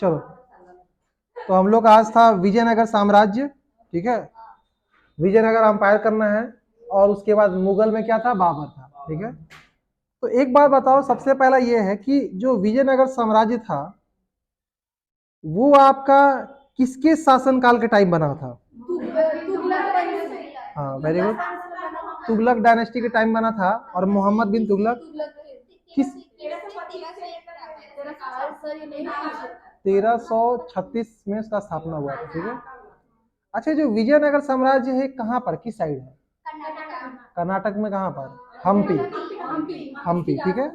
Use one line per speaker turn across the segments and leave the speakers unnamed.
चलो, तो हम लोग आज था विजयनगर साम्राज्य, ठीक है। विजयनगर अंपायर करना है, और उसके बाद मुगल में क्या था, बाबर था, ठीक है। तो एक बात बताओ, सबसे पहला ये है कि जो विजयनगर साम्राज्य था वो आपका किसके शासनकाल के टाइम बना था? हाँ, वेरी गुड। तुगलक डायनेस्टी के टाइम बना था। और मोहम्मद बिन तुगलक किस 1336 में उसका स्थापना हुआ था, ठीक है। अच्छा, जो विजयनगर साम्राज्य है कहाँ पर, किस साइड है? कर्नाटक में कहाँ पर? हम्पी, हम्पी, ठीक है।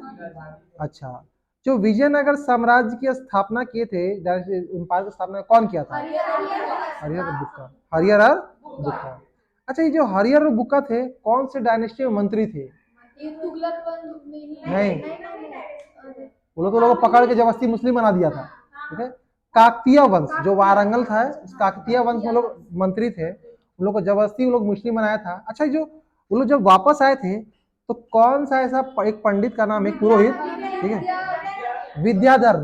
अच्छा, जो विजयनगर साम्राज्य की स्थापना किए थे, एम्पायर की स्थापना कौन किया था? हरिहर और बुक्का, हरिहर और बुक्का। अच्छा, ये जो हरिहर और बुक्का थे कौन से डायनेस्टी में मंत्री थे? नहीं, वो लोग तो लोगों को पकड़ के जबरदस्ती मुस्लिम बना दिया था, ठीक है। काकतीय वंश, जो वारंगल था, उस काकतीय वंश में लोग मंत्री थे, उन लोग को जबरदस्ती वो लोग मुस्लिम बनाया था। अच्छा, जो वो लोग जब वापस आए थे तो कौन सा ऐसा एक पंडित का नाम, एक पुरोहित, ठीक है, विद्याधर,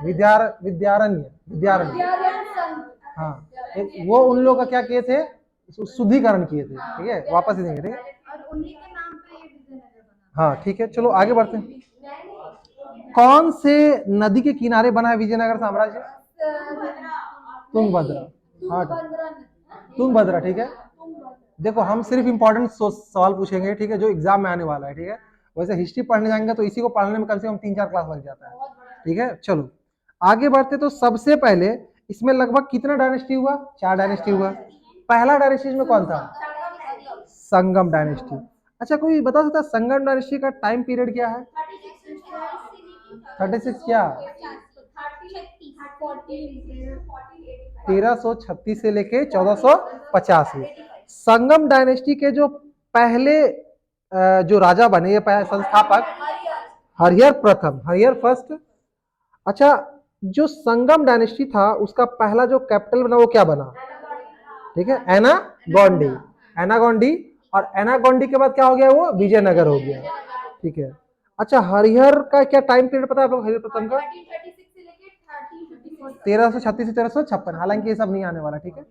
विद्यारण्य, हाँ, वो उन लोग का क्या किए थे, शुद्धिकरण किए थे, ठीक है, वापस ही नहीं, ठीक है। हाँ, ठीक है, चलो आगे बढ़ते हैं। कौन से नदी के किनारे बना है विजयनगर साम्राज्य? तुंगभद्रा, हाँ, तुंगभद्रा, ठीक है। देखो, हम सिर्फ इंपॉर्टेंट सवाल पूछेंगे, ठीक है, जो एग्जाम में आने वाला है, ठीक है। वैसे हिस्ट्री पढ़ने जाएंगे तो इसी को पढ़ने में कम से कम 3-4 क्लास लग जाता है, ठीक है। चलो आगे बढ़ते। तो सबसे पहले इसमें लगभग कितना डायनेस्टी हुआ? 4 डायनेस्टी हुआ। पहला डायनेस्टी में कौन था? संगम डायनेस्टी। अच्छा, कोई बता सकता है संगम डायनेस्टी का टाइम पीरियड क्या है? 36 क्या? 1336 से लेके 1485। संगम डायनेस्टी के जो पहले जो राजा बने, ये पहले संस्थापक हरिहर प्रथम, हरिहर फर्स्ट। अच्छा, जो संगम डायनेस्टी था उसका पहला जो कैपिटल बना वो क्या बना? ठीक है, एनागोंडी, एनागोंडी। और एनागोंडी के बाद क्या हो गया, वो विजयनगर हो गया, ठीक है। अच्छा, हरिहर का क्या टाइम पीरियड पता है आप लोग? हरिहर प्रथम का 1336 से 1356, हालांकि ये सब नहीं आने वाला, ठीक है।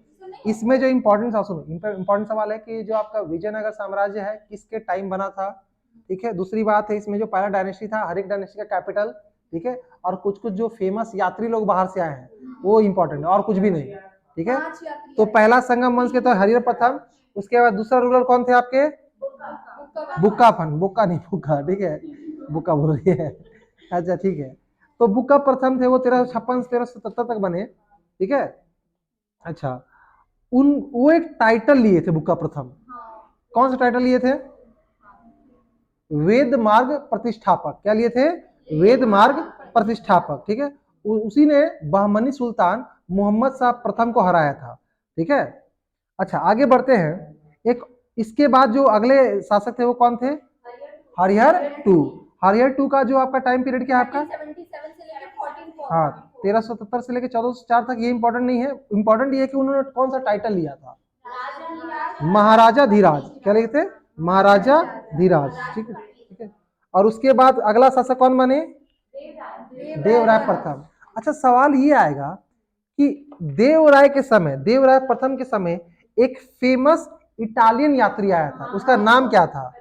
इसमें जो इंपॉर्टेंट, सुनो, इंपॉर्टेंट सवाल है कि जो आपका विजयनगर साम्राज्य है किसके टाइम बना था, ठीक है। दूसरी बात है, इसमें जो पहला डायनेस्टी था हरिहर डायनेस्टी का कैपिटल, ठीक है। और कुछ कुछ जो फेमस यात्री लोग बाहर से आए हैं वो इंपॉर्टेंट है, और कुछ भी नहीं, ठीक है। तो पहला संगम वंश के तो हरिहर प्रथम, उसके बाद दूसरा रूलर कौन थे आपके? बुक्काफन, बुक्का नहीं, बुक्का, ठीक है, बुक्का बोल रही है। अच्छा, ठीक है। तो बुक्का प्रथम थे, वो 1356 से 1377 तक बने, ठीक है। अच्छा, वो एक टाइटल लिए थे बुक्का प्रथम। कौन सा टाइटल लिए थे? वेद मार्ग प्रतिष्ठापक। क्या लिए थे? वेद मार्ग प्रतिष्ठापक, ठीक है। उसी ने बहमनी सुल्तान मोहम्मद शाह प्रथम को हराया था, ठीक है। अच्छा, आगे बढ़ते हैं। एक इसके बाद जो अगले शासक थे वो कौन थे? हरिहर टू। हरिहर टू का जो आपका टाइम पीरियड क्या है आपका? हाँ, 1377 से लेकर 1404 तक। ये इंपॉर्टेंट नहीं है, इंपॉर्टेंट ये है कि उन्होंने कौन सा टाइटल लिया था? महाराजा धीराज। क्या लिखे थे? महाराजा धीराज, ठीक है, ठीक है। और उसके बाद अगला शासक कौन बने? देवराय प्रथम। अच्छा, सवाल ये आएगा कि देवराय के समय, देवराय प्रथम के समय एक फेमस इटालियन यात्री आया था, उसका नाम क्या था?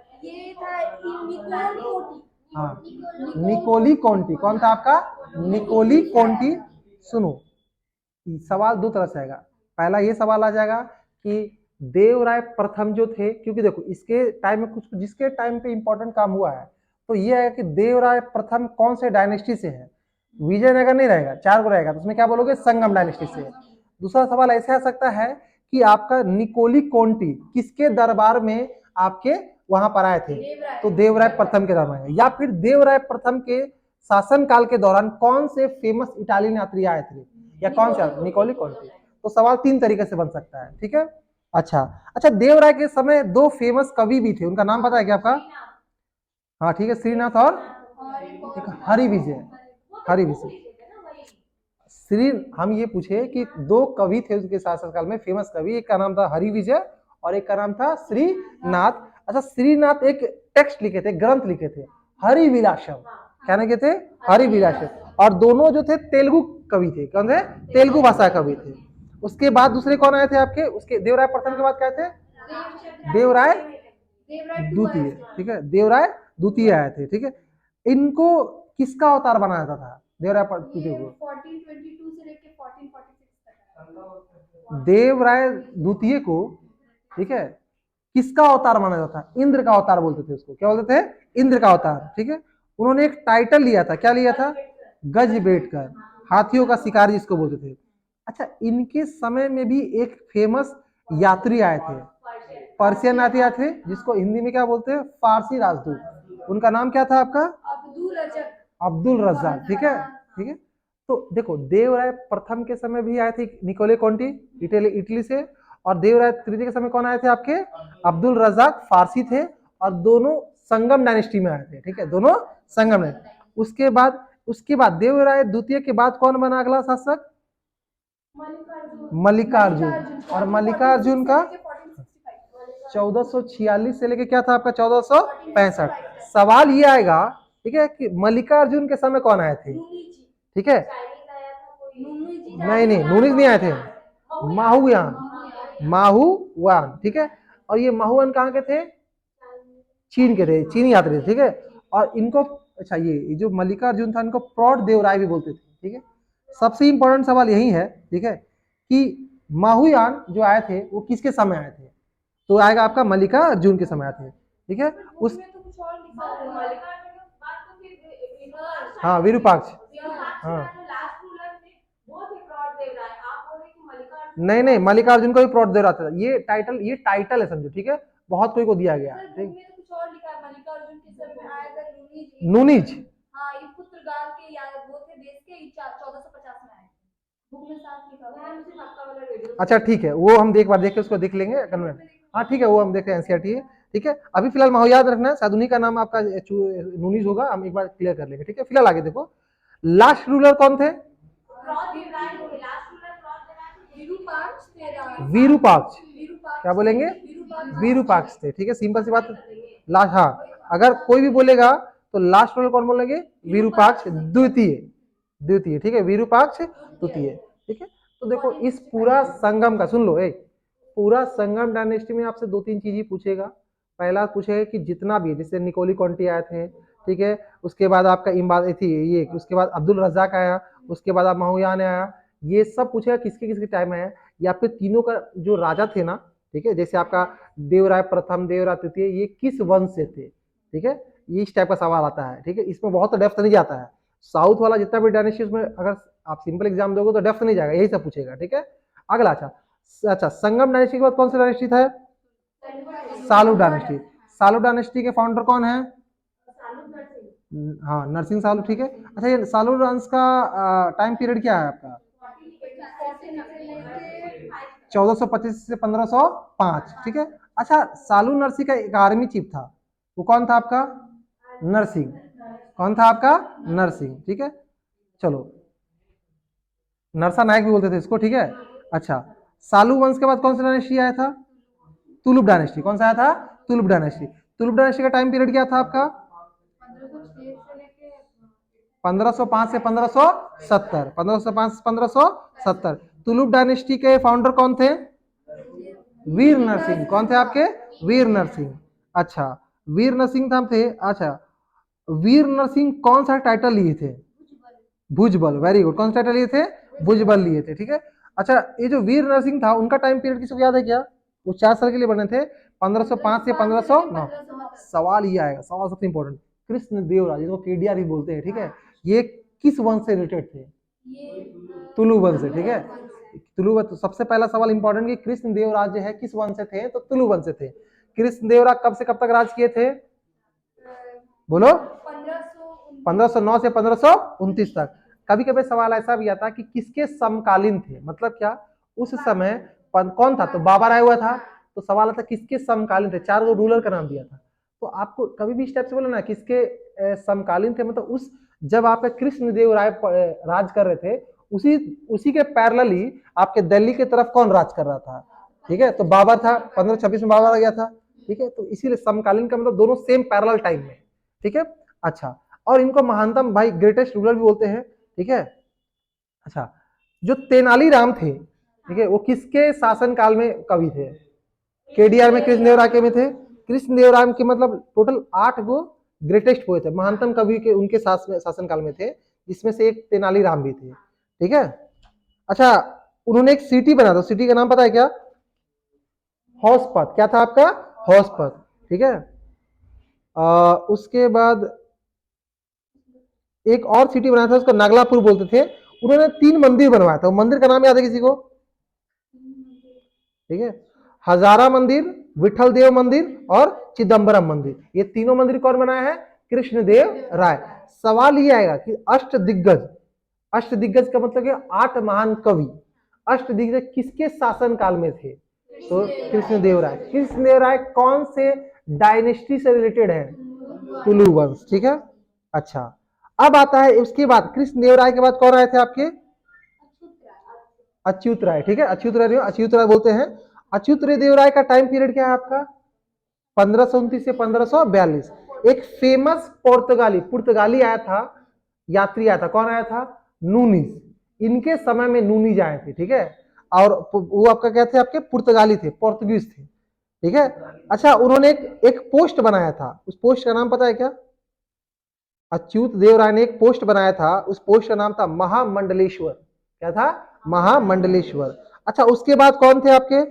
हाँ, निकोली कॉन्टी। कौन था आपका? निकोली कॉन्टी। सुनो, सवाल दो तरह से आएगा। पहला ये सवाल आ जाएगा कि देवराय प्रथम जो थे, क्योंकि देखो इसके टाइम में कुछ, जिसके टाइम पे इंपॉर्टेंट काम हुआ है, तो ये है कि देवराय प्रथम कौन से डायनेस्टी से है? विजयनगर नहीं रहेगा, 4 को रहेगा, तो उसमें क्या बोलोगे? संगम डायनेस्टी से। दूसरा सवाल ऐसे आ सकता है कि आपका निकोली कॉन्टी किसके दरबार में आपके वहां पर आए थे? तो देवराय प्रथम के दरबार में। या फिर देवराय प्रथम के शासन काल के दौरान कौन से फेमस इटालियन यात्री आए थे, या कौन सा? निकोली कॉन्टी। तो सवाल 3 तरीके से बन सकता है, ठीक है। अच्छा, अच्छा, देवराय के समय 2 फेमस कवि भी थे, उनका नाम पता है क्या आपका? हाँ, ठीक है, श्रीनाथ और एक हरिविजय, हरिविजय। श्री, हम ये पूछे कि 2 कवि थे उसके शासनकाल में, फेमस कवि, एक का नाम था हरिविजय और एक का नाम था श्रीनाथ। अच्छा, श्रीनाथ एक टेक्स्ट लिखे थे, ग्रंथ लिखे थे, हरिविलासम। क्या लिखे थे? हरिविलासम। और दोनों जो थे तेलुगु कवि थे। कौन थे? तेलुगु भाषा कवि थे। उसके बाद दूसरे कौन आए थे आपके? उसके देवराय प्रथम के बाद क्या थे? देवराय द्वितीय। ठीक है, देवराय द्वितीय आए थे। ठीक है, इनको किसका अवतार बनाया जाता था? देवराय द्वितीय को
1422 से लेके 1446 तक।
देवराय द्वितीय को, ठीक है, किसका अवतार माना जाता था? इंद्र का अवतार बोलते थे उसको। क्या बोलते थे? इंद्र का अवतार। ठीक है, उन्होंने एक टाइटल लिया था। क्या लिया था? गजबेटकर, हाथियों का शिकारी जिसको बोलते थे। अच्छा, इनके समय में भी एक फेमस यात्री आए थे, पर्शियन यात्री आए थे, जिसको हिंदी में क्या बोलते हैं? फारसी राजदूत। उनका नाम क्या था आपका?
अब्दुल रज़ाक।
अब्दुल रज़ाक। ठीक है, ठीक है। तो देखो, देवराय प्रथम के समय भी आए थे निकोले कॉन्टी, इटली से, और देवराय तृतीय के समय कौन आए थे आपके? अब्दुल रज़ाक, फारसी थे, और दोनों संगम डायनेस्टी में आए थे। ठीक है, दोनों संगम में। उसके बाद देवराय द्वितीय के बाद कौन बना अगला शासक? मल्लिकार्जुन। और मल्लिकार्जुन का 1446 से लेके क्या था आपका? 1465। सवाल ये आएगा, ठीक है, कि मल्लिकार्जुन के समय कौन आए थे? ठीक है, नहीं नहीं, नूनिज नहीं आए थे, माहुआन। ठीक है, और ये माहुआन कहाँ के थे? चीन के थे, चीनी यात्री थे। ठीक है, और इनको, अच्छा, ये जो मल्लिकार्जुन था, इनको प्रौढ़ देवराय भी बोलते थे। ठीक है, सबसे इंपॉर्टेंट सवाल यही है, ठीक है, कि माहुयान जो आए थे वो किसके समय आए थे? तो आएगा आपका मल्लिकार्जुन के समय आए थे। ठीक है, उस हाँ, विरूपाक्ष। हाँ, नहीं नहीं, मल्लिकार्जुन को भी प्रौढ़ देवराय था। ये टाइटल है, समझो। ठीक है, बहुत कोई को दिया गया। ठीक,
मल्लिकार्जुन के समय आया था
नूनिज।
हाँ, ये पुर्तगाल के या वो थे देश के 1450 में आए। बुक में साफ लिखा हुआ है, मुझे पक्का वाला वीडियो।
अच्छा, ठीक है, वो हम एक बार देख के उसको देख लेंगे। हाँ, ठीक है, वो हम देखें, एनसीईआरटी है। ठीक है, अभी फिलहाल माहौल याद रखना, शायद उन्हीं का नाम आपका नूनिज होगा। हम एक बार क्लियर कर लेंगे। ठीक है, फिलहाल आगे देखो, लास्ट रूलर कौन थे? विरूपाक्ष। क्या बोलेंगे? विरूपाक्ष थे। ठीक है, सिंपल सी बात। लास्ट, हाँ, अगर कोई भी बोलेगा तो लास्ट रूलर कौन बोलेंगे? विरूपाक्ष द्वितीय। द्वितीय, ठीक है, विरूपाक्ष द्वितीय। ठीक है, तो देखो, इस पूरा संगम का सुन लो, पूरा संगम डायनेस्टी में आपसे 2-3 चीज ही पूछेगा। पहला पूछेगा कि जितना भी, जैसे निकोली कॉन्टी आए थे, ठीक है, उसके बाद आपका इम्बाद थी ये, उसके बाद अब्दुल रज़ाक आया, उसके बाद आप माहुयान आया। ये सब पूछेगा किसके किसके टाइम में आया, या फिर तीनों का जो राजा थे ना, ठीक है, जैसे आपका देवराय प्रथम, देवराय तृतीय, ये किस वंश से थे? ठीक है, ये इस टाइप का सवाल आता है। ठीक है, इसमें बहुत डेप्थ नहीं जाता है। साउथ वाला जितना भी डायनेस्टी, उसमें अगर आप सिंपल एग्जाम दोगे तो डेप्थ नहीं जाएगा, यही सब पूछेगा। ठीक है, अगला, अच्छा, संगम डायनेस्टी के बाद कौन सा डायनेस्टी था? सालू डायनेस्टी। सालू डायनेस्टी के फाउंडर कौन है? हाँ, नरसिंह सालू। ठीक है, अच्छा, ये सालू वंश का टाइम पीरियड क्या है आपका? 1425 से 1505। ठीक है, अच्छा, सालू नरसिंह का एक आर्मी चीफ था, वो कौन था आपका? नरसिंह। कौन था आपका? नरसिंह। ठीक है, चलो, नरसा नायक भी बोलते थे इसको। ठीक है, अच्छा, सालू वंश के बाद कौन सा डायनेस्टी आया था? तुलुप डायनेस्टी। कौन सा आया था? तुलुप डायनेस्टी। तुलुप डायनेस्टी का टाइम पीरियड क्या था आपका? 1505 से 1570। 1505 से 1570। तुलुप डायनेस्टी के फाउंडर कौन थे? वीर नरसिंह। कौन थे आपके? वीर नरसिंह। अच्छा, वीर नरसिंह नाम थे। अच्छा, वीर नरसिंह कौन सा टाइटल लिए थे? भुजबल। वेरी गुड, कौन सा टाइटल लिए थे? भुजबल लिए थे। ठीक है, अच्छा, ये जो वीर नरसिंह था, उनका टाइम पीरियड किसी को याद है क्या? वो 4 साल के लिए बने थे, 1505 से 1509। सवाल ये आएगा, सवाल सबसे इंपॉर्टेंट, कृष्ण देवराय, जिसको केडीआर भी बोलते हैं, ठीक है, ये किस वंश से रिलेटेड थे? तुलु वंश से। ठीक है, तुलु वंश। सबसे पहला सवाल इंपॉर्टेंट कि कृष्ण देवराय जो है किस वंश से थे? तो तुलु वंश से थे। कृष्ण देवराय कब से कब तक राज किए थे? बोलो। 1509 से 1529 तक। कभी कभी सवाल ऐसा भी आता कि किसके समकालीन थे, मतलब क्या, उस समय कौन था? तो बाबर आया हुआ था, तो सवाल आता किसके समकालीन थे। 4 रूलर का नाम दिया था, तो आपको कभी भी इस टाइप से बोलो ना किसके समकालीन थे, मतलब उस, जब आपके कृष्ण देव राय राज कर रहे थे, उसी उसी के पैरेलली आपके दिल्ली की तरफ कौन राज कर रहा था? ठीक है, तो बाबर था, 1526 में बाबर आ गया था। ठीक है, तो इसीलिए समकालीन का मतलब दोनों सेम पैरेलल टाइम में। ठीक है, अच्छा, और इनको महानतम भाई ग्रेटेस्ट रूलर भी बोलते हैं। ठीक है, अच्छा, जो तेनालीराम थे, ठीक है, वो किसके शासन काल में कवि थे? केडीआर में कृष्णदेवराय के में थे। कृष्णदेवराय के मतलब टोटल 8 गो ग्रेटेस्ट पोएट थे, महानतम कवि के उनके शासन काल में थे, जिसमें से एक तेनालीराम भी थे, ठीक है। अच्छा, उन्होंने एक सिटी बनाया था, सिटी का नाम पता है क्या? हौसपत। क्या था आपका? हौसपत, ठीक है। उसके बाद एक और सिटी बनाया था, उसको नागलापुर बोलते थे। उन्होंने 3 मंदिर बनवाया था, मंदिर का नाम याद है किसी को? ठीक है, हजारा मंदिर, विठल देव मंदिर और चिदम्बरम मंदिर। ये तीनों मंदिर कौन बनाया है? कृष्णदेव राय। सवाल ये आएगा कि अष्ट दिग्गज, अष्ट दिग्गज का मतलब है 8 महान कवि, अष्ट दिग्गज किसके शासन काल में थे? तो कृष्णदेव राय। कृष्णदेव राय कौन से डायनेस्टी से रिलेटेड है? तुलु वंश, ठीक है। अच्छा, अब आता है उसके बाद कृष्णदेव राय के बाद कौन आए थे आपके? अच्युत राय, ठीक है। अच्युत राय बोलते हैं। अच्युत देव राय का टाइम पीरियड क्या है आपका? 1529 से 1542। एक फेमस पुर्तगाली आया था, यात्री आया था। कौन आया था? नूनीज। इनके समय में नूनीज आए थे, ठीक है। और वो आपका क्या थे? आपके पुर्तगाली थे, पोर्तुगीज थे, ठीक है। अच्छा, उन्होंने एक पोस्ट बनाया था, उस पोस्ट का नाम पता है क्या? अच्युत देव राय ने एक पोस्ट बनाया था, उस पोस्ट का नाम था महामंडलेश्वर। क्या था? महामंडलेश्वर। अच्छा, उसके बाद कौन थे आपके?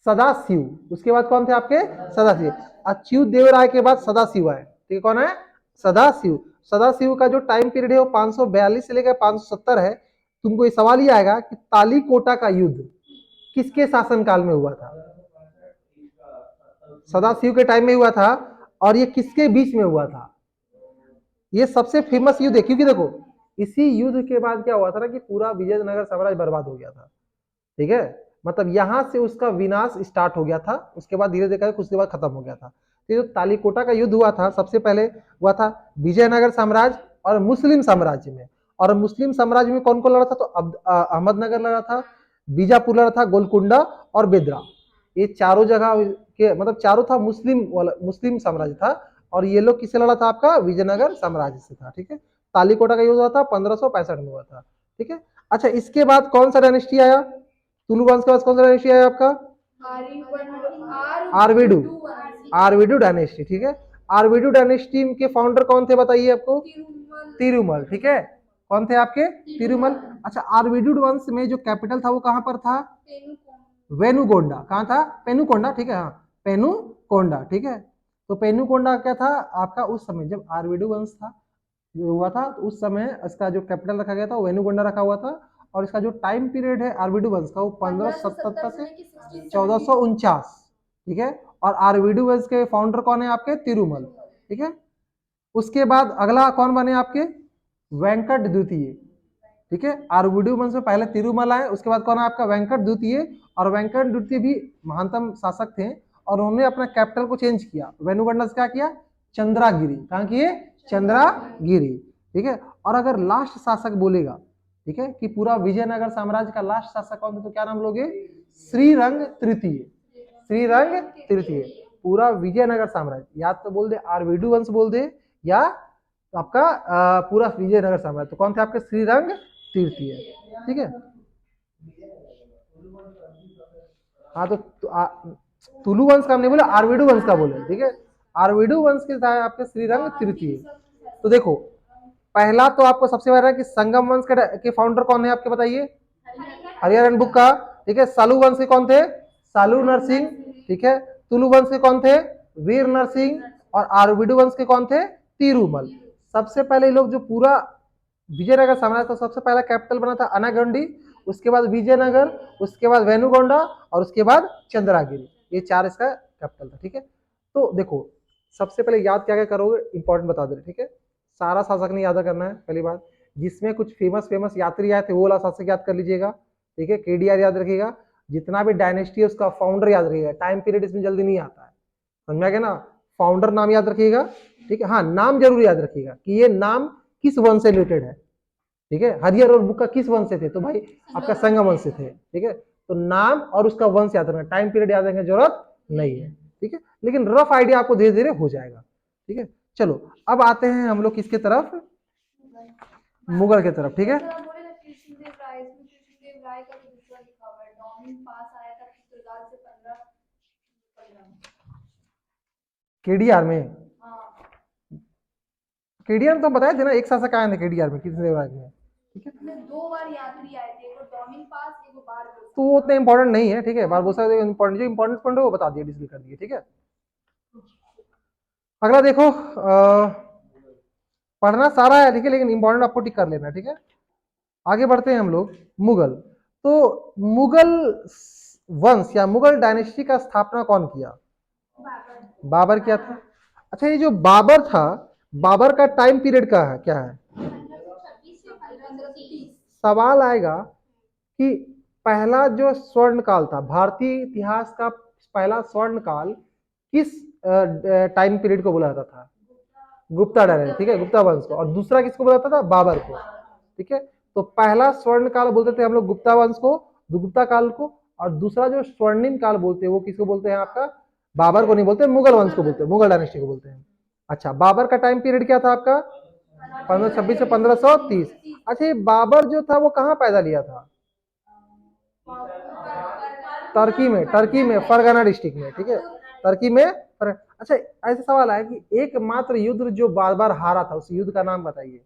सदाशिव। उसके बाद कौन थे आपके? सदाशिव। अच्युत देव राय के बाद सदाशिव आए, ठीक है। कौन है? सदाशिव। सदाशिव का जो टाइम पीरियड है वो 542 से लेकर 570 है। तुमको ये सवाल ही आएगा कि तालीकोटा का युद्ध किसके शासनकाल में हुआ था? सदाशिव के टाइम में हुआ था। और ये किसके बीच में हुआ था? ये सबसे फेमस युद्ध है, क्योंकि देखो इसी युद्ध के बाद क्या हुआ था ना कि पूरा विजयनगर साम्राज्य बर्बाद हो गया था, ठीक है। मतलब यहां से उसका विनाश स्टार्ट हो गया था, उसके बाद धीरे धीरे कुछ देर बाद खत्म हो गया था। तो जो तालीकोटा का युद्ध हुआ था, सबसे पहले हुआ था विजयनगर साम्राज्य और मुस्लिम साम्राज्य में। और मुस्लिम साम्राज्य में कौन कौन लड़ा था? तो अहमदनगर लड़ा था, बीजापुर लड़ा था, गोलकुंडा और बेदरा। ये चारों जगह के मतलब चारों था मुस्लिम साम्राज्य था। और ये लोग किससे लड़ा था? आपका विजयनगर साम्राज्य से था, ठीक है। तालीकोटा का युद्ध हुआ था 1565 में हुआ था, ठीक है। अच्छा, इसके बाद कौन सा डायनेस्टी आया? तुलु वंश के बाद कौन सा डायनेस्टी आया आपका? आरवेडू। आरवेडू डायनेस्टी, ठीक है। आरवेडू डायनेस्टी के फाउंडर कौन थे बताइए आपको? तिरुमल, ठीक है। कौन थे आपके? तिरुमल। अच्छा, आरवेडू वंश में जो कैपिटल था वो कहां पर था? वेनुगोंडा। कहां था? पेनुकोंडा, ठीक है। हाँ, पेनुकोंडा, ठीक है। तो पेनुकोंडा क्या था आपका? उस समय जब आरवेडू वंश था हुआ था, तो उस समय इसका जो कैपिटल रखा गया था वो वेनुगोंडा रखा हुआ था। और इसका जो टाइम पीरियड है आरवेडू वंश का वो 1577 से 1449, ठीक है। और आरवेडू वंश के फाउंडर कौन है आपके? तिरुमल, ठीक है। उसके बाद अगला कौन बने आपके? वेंकट द्वितीय, ठीक है। आरवेडू वंश में पहले तिरुमल आए, उसके बाद कौन है आपका? वेंकट द्वितीय। और वेंकट द्वितीय भी महानतम शासक थे और उन्होंने अपना कैपिटल को चेंज किया, वेनुगोंडा से क्या किया? चंद्रागिरी। कहां किए? चंद्रागिरी, ठीक है। और अगर लास्ट शासक बोलेगा, ठीक है, कि पूरा विजयनगर साम्राज्य का लास्ट शासक कौन था, तो क्या नाम लोगे? श्रीरंग तृतीय। श्रीरंग तृतीय। पूरा विजयनगर साम्राज्य या तो बोल दे आरवेडू वंश बोल दे, या आपका पूरा विजयनगर साम्राज्य। तो कौन थे आपके? श्रीरंग तृतीय, ठीक है। हाँ, तो तुलु वंश का नहीं बोले, आरवेडू वंश का बोले, ठीक है। आरवेडू वंश के था आपके श्रीरंग तृतीय। तो देखो पहला तो आपको सबसे पहला कि संगम वंश के फाउंडर कौन है आपके बताइए? हरिहरन बुक का, ठीक है। सालू वंश के कौन थे? सालू नरसिंह, ठीक है। तुलु वंश के कौन थे? वीर नरसिंह। और आरवेडू वंश के कौन थे? तिरुमल। सबसे पहले लोग जो पूरा विजयनगर साम्राज्य था, सबसे पहला कैपिटल बना था अनागंडी, उसके बाद विजयनगर, उसके बाद वेनुगोंडा और उसके बाद चंद्रागिरी। ये 4 इसका कैपिटल था, ठीक है। तो देखो सबसे पहले याद क्या क्या करोगे, इंपॉर्टेंट बता दे रहे, ठीक है। सारा शासक नहीं याद करना है, पहली बात। जिसमें कुछ फेमस यात्री आए थे वो वाला शासक याद कर लीजिएगा, ठीक है। केडीआर याद रखिएगा। जितना भी डायनेस्टी है उसका फाउंडर याद रखिएगा, टाइम पीरियड इसमें जल्दी नहीं आता है, समझ में आ गया ना। फाउंडर नाम याद रखिएगा, ठीक है। हाँ, नाम जरूर याद रखिएगा कि ये नाम किस वंश से रिलेटेड है, ठीक है। हरिहर और बुक का किस वंश से थे? तो भाई आपका संगम वंश से थे, ठीक है। तो नाम और उसका वंश याद रखना, टाइम पीरियड याद रखने की जरूरत नहीं है, ठीक है। लेकिन रफ आइडिया आपको धीरे धीरे हो जाएगा, ठीक है। चलो अब आते हैं हम लोग किसके तरफ? मुगल की तरफ, ठीक है।
सर आप बोले ना कृष्णदेव राय, इसमें कृष्णदेव राय का भी दूसरा लिखा हुआ है, डॉमिन पास आया था पुर्तगाल से 15
केडीआर में,
हाँ
केडीआर में तो हम बताए थे ना, एक साथ से कहा थे केडीआर में, कृष्णदेव राय में, ठीक है।
इसमें 2 बार यात्री आए थे, एक डॉमिन पास, एक बारबोसा।
तो वो उतना इंपॉर्टेंट नहीं है, ठीक है। बारबोसा इंपॉर्टेंट, जो इंपॉर्टेंट पॉइंट है वो बता दिया, डिस्प्ले कर दिए, ठीक है। अगला देखो, पढ़ना सारा है, ठीक है, लेकिन इंपॉर्टेंट आपको टिक कर लेना है, ठीक है। आगे बढ़ते हैं हम लोग। मुगल, तो मुगल वंश या मुगल डायनेस्टी का स्थापना कौन किया? बाबर किया था। अच्छा, ये जो बाबर था, बाबर का टाइम पीरियड का है क्या है?
1526 से 1530।
सवाल आएगा कि पहला जो स्वर्ण काल था, भारतीय इतिहास का पहला स्वर्ण काल किस टाइम पीरियड को बोला जाता था? गुप्ता डायनेस्टी, ठीक है, गुप्ता वंश को। और दूसरा किसको बोला जाता था? बाबर को, ठीक है। तो पहला स्वर्ण काल बोलते थे हम लोग गुप्ता वंश को, गुप्ता काल को। और दूसरा जो स्वर्णिम काल बोलते हैं वो किसको बोलते हैं? आपका बाबर को नहीं बोलते, मुगल वंश को बोलते हैं, मुगल डायनेस्टी को बोलते हैं। अच्छा, बाबर का टाइम पीरियड क्या था आपका? 1526 से 1530। अच्छा, ये बाबर जो था वो कहाँ पैदा लिया था? टर्की में फरगाना डिस्ट्रिक्ट में, ठीक है, टर्की में। अच्छा, ऐसा सवाल है कि एकमात्र युद्ध जो बार बार हारा था, उस युद्ध का नाम बताइए,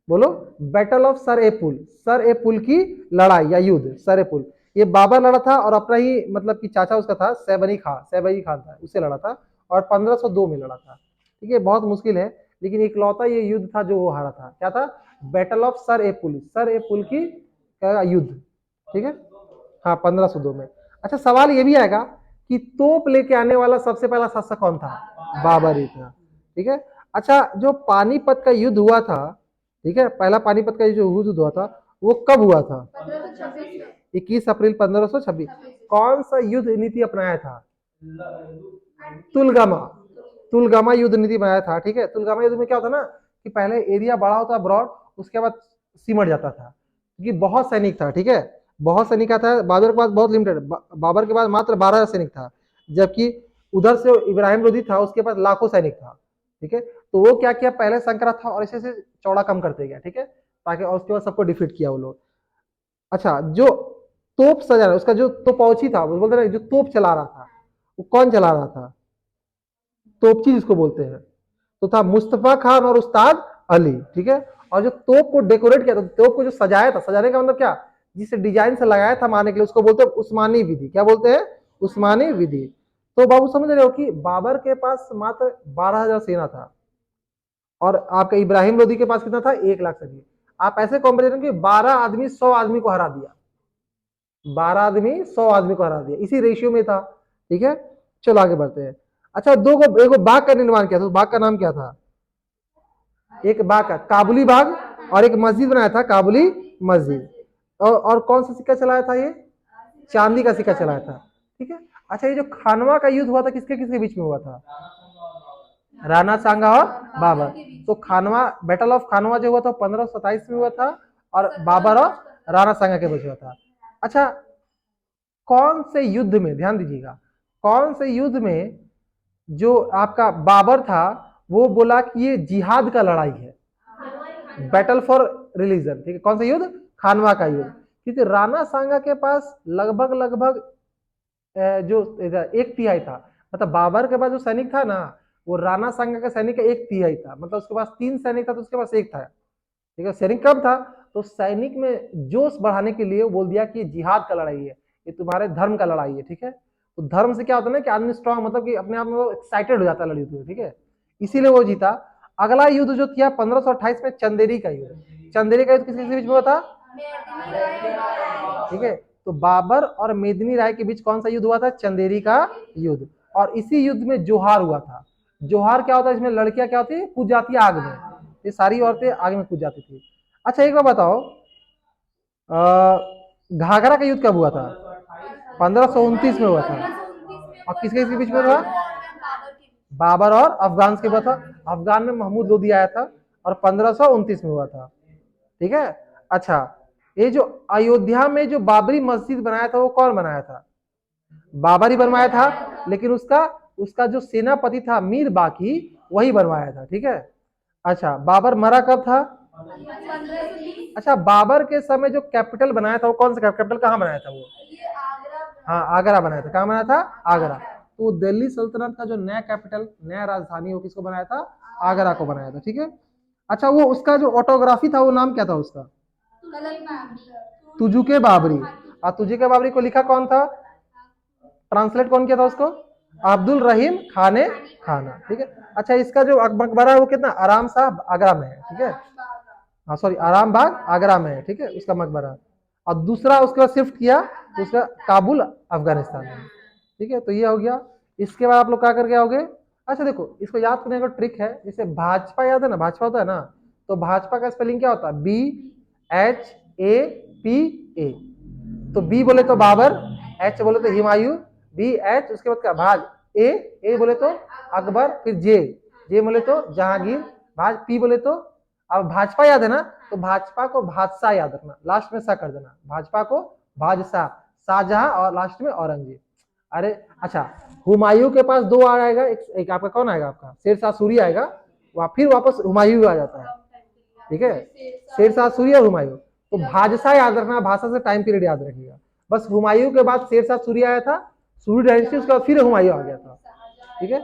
बोलो। बैटल ऑफ सर ए पुल, सर ए पुल की लड़ाई या युद्ध, सर ए पुल। ये बाबर लड़ा था, और अपना ही मतलब कि चाचा उसका था, सैबई खान था, उससे लड़ा था, और 1502 में लड़ा था, ठीक है। बहुत मुश्किल है, लेकिन इकलौता ये युद्ध था जो वो हारा था। क्या था? बैटल ऑफ सर ए पुल की युद्ध, ठीक है, हाँ, 1502 में। अच्छा, सवाल ये भी आएगा कि तोप लेके आने वाला सबसे पहला शासक कौन था? बाबर ही था, ठीक है। अच्छा, जो पानीपत का युद्ध हुआ था, ठीक है, पहला पानीपत का जो युद्ध हुआ था वो कब हुआ था?
1526 में।
21 अप्रैल 1526। कौन सा युद्ध नीति अपनाया था? तुलगामा, तुलगामा युद्ध नीति बनाया था, ठीक है। तुलगामा युद्ध में क्या होता ना कि पहले एरिया बड़ा होता ब्रॉड, उसके बाद सिमट जाता था, क्योंकि बहुत सैनिक था, ठीक है, बहुत सैनिक था। बाबर के पास बहुत लिमिटेड, बाबर के पास मात्र 12,000 सैनिक था, जबकि उधर से इब्राहिम लोदी था, उसके पास लाखों सैनिक था, ठीक है। तो वो क्या किया, पहले संकरा था और इसे चौड़ा कम करते गया, ठीक है, ताकि और उसके बाद सबको डिफीट किया वो लोग। अच्छा, जो तोप सजा उसका जो तोपौची था, वो बोलते ना, जो तोप चला रहा था, वो कौन चला रहा था? तोपची जिसको बोलते हैं, तो था मुस्तफा खान और उस्ताद अली, ठीक है। और जो तोप को डेकोरेट किया था, तोप को जो सजाया था, सजाने का मतलब क्या, जिसे डिजाइन से लगाया था मारने के लिए, उसको बोलते हैं उस्मानी विधि। क्या बोलते हैं? उस्मानी विधि। तो बाबू समझ रहे हो कि बाबर के पास मात्र 12,000 सेना था, और आपका इब्राहिम लोदी के पास कितना था? 1 लाख सैनिक। आप ऐसे कॉम्पेरिजन कि 12 आदमी 100 आदमी को हरा दिया, 12 आदमी 100 आदमी को हरा दिया, इसी रेशियो में था, ठीक है। चलो आगे बढ़ते हैं। अच्छा, एक बाग का निर्माण किया था, उस बाग का नाम क्या था? एक बाग का काबुली बाग, और एक मस्जिद बनाया था, काबुली मस्जिद। और कौन सा सिक्का चलाया था? ये चांदी का सिक्का चलाया था, ठीक है। अच्छा, ये जो खानवा का युद्ध हुआ था, किसके किसके बीच में हुआ था? राणा सांगा और बाबर। तो खानवा, बैटल ऑफ खानवा जो हुआ था 1527 में हुआ था, और बाबर और राणा सांगा के बीच हुआ था। अच्छा, कौन से युद्ध में, ध्यान दीजिएगा, कौन से युद्ध में जो आपका बाबर था वो बोला कि ये जिहाद का लड़ाई है, बैटल फॉर रिलीजन, ठीक है। कौन सा युद्ध? खानवा का युद्ध। क्योंकि राणा सांगा के पास लगभग लगभग जो 1/3 था, मतलब बाबर के पास जो सैनिक था ना, वो राणा सांगा के सैनिक का 1/3 था, मतलब उसके पास 3 सैनिक था तो उसके पास 1 था, ठीक है। सैनिक कम था, तो सैनिक में जोश बढ़ाने के लिए बोल दिया कि जिहाद का लड़ाई है, ये तुम्हारे धर्म का लड़ाई है, ठीक है। तो धर्म से क्या होता है ना कि आदमी स्ट्रांग, मतलब कि अपने आप में वो एक्साइटेड हो जाता है लड़ी, ठीक है, इसीलिए वो जीता। अगला युद्ध जो था 1528 में चंदेरी का युद्ध। चंदेरी का युद्ध किसके बीच में हुआ था? ठीक है। तो बाबर और मेदिनी राय के बीच कौन सा युद्ध हुआ था? चंदेरी का युद्ध। और इसी युद्ध में जोहार हुआ था। जोहार क्या होता है? इसमें लड़कियां क्या होती है? कूद जाती है आग में, ये सारी औरतें आग में कूद जाती थी। अच्छा, एक बार बताओ, घाघरा का युद्ध कब हुआ था? 1529 में हुआ था। और किसके किसके बीच में हुआ? बाबर और अफगान के बीच था। अफगान में महमूद लोदी आया था, और 1529 में हुआ था, ठीक है। अच्छा, ये जो अयोध्या में जो बाबरी मस्जिद बनाया था वो कौन बनाया था? बाबर ही बनवाया था, लेकिन उसका उसका जो सेनापति था मीर बाकी, वही बनवाया था, ठीक है। अच्छा, बाबर मरा कब था?
15 से 20।
अच्छा, बाबर के समय जो कैपिटल बनाया था वो कौन सा कैपिटल कहाँ बनाया था वो?
ये आगरा।
हाँ, आगरा बनाया था। कहाँ बनाया था? आगरा। तो दिल्ली सल्तनत का जो नया कैपिटल, नया राजधानी, वो किसको बनाया था? आगरा को बनाया था। ठीक है। अच्छा, वो उसका जो ऑटोग्राफी था वो नाम क्या था उसका? तुजुके बाबरी। और तुजुके बाबरी को लिखा कौन था? ट्रांसलेट कौन किया था उसको? अब्दुल रहीम खाने खाना। ठीक है। अच्छा, इसका जो मकबरा है वो कितना? आराम साहब आगरा में है। ठीक है। हाँ सॉरी, आराम बाग आगरा में है। ठीक है, उसका मकबरा। और दूसरा उसके बाद शिफ्ट किया तो उसका काबुल अफगानिस्तान में। ठीक है, तो ये हो गया। इसके बाद आप लोग क्या करके आओगे? अच्छा देखो, इसको याद करने का ट्रिक है। जैसे भाजपा याद है ना, भाजपा होता है ना, तो भाजपा का स्पेलिंग क्या होता है? BHAPA। तो बी बोले तो बाबर, एच बोले तो हुमायूं, BH, उसके बाद क्या? भाज, ए बोले तो अकबर, फिर जे बोले तो जहांगीर, भाज, पी बोले तो, अब भाजपा याद है ना, तो भाजपा को भाजसा याद रखना, लास्ट में सा कर देना। भाजपा को भाजसा, शाहजहां और लास्ट में औरंगजेब। अरे अच्छा, हुमायूं के पास दो आ आएगा, एक आपका कौन आएगा? आपका शेरशाह सूरी आएगा, फिर वापस हुमायूं आ जाता है। ठीक है, शेरशाह सूरी और हुमायूं। तो भाजसा याद रखना, भाषा से टाइम पीरियड याद रखिएगा। बस हुमायूं के बाद शेरशाह सूरी आया था, सूरी डायनेस्टी, उसके बाद फिर हुमायूं आ गया था। ठीक है,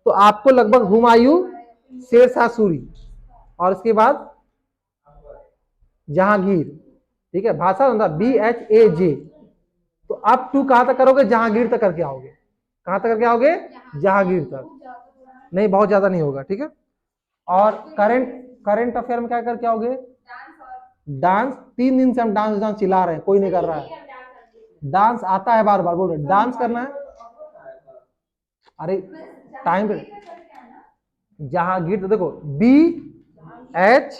तो आपको लगभग हुमायूं, शेरशाह सूरी और उसके बाद जहांगीर। ठीक है, भाषा होता BHAJ। तो आप टू कहां तक करोगे? जहांगीर तक करके आओगे। कहां तक करके आओगे? जहांगीर तक। नहीं, बहुत ज्यादा नहीं होगा। ठीक है। और करंट अफेयर में क्या करके आओगे? डांस। 3 दिन से हम डांस चिल्ला रहे हैं, कोई नहीं कर रहा है। डांस आता है, बार बार बोल रहे, डांस करना है। अरे टाइम पे जहांगीर। तो देखो, BHAJ,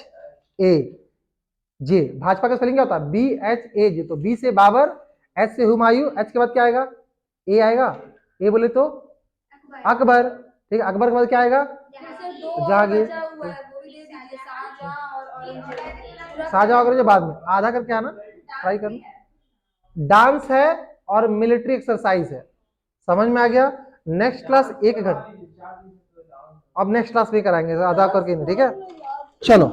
भाजपा का स्पेलिंग क्या होता है? BHAJ। तो बी से बाबर, एच से हुमायूं, एच के बाद क्या आएगा? ए आएगा। ए बोले तो अकबर। ठीक है, अकबर के बाद क्या आएगा? जहांगीर। शाहजहां वगैरह बाद में आधा करके आना, ट्राई करना। डांस है और मिलिट्री एक्सरसाइज है। समझ में आ गया? नेक्स्ट क्लास 1 घंटे, अब नेक्स्ट क्लास में कराएंगे आधा करके नहीं। ठीक है, चलो।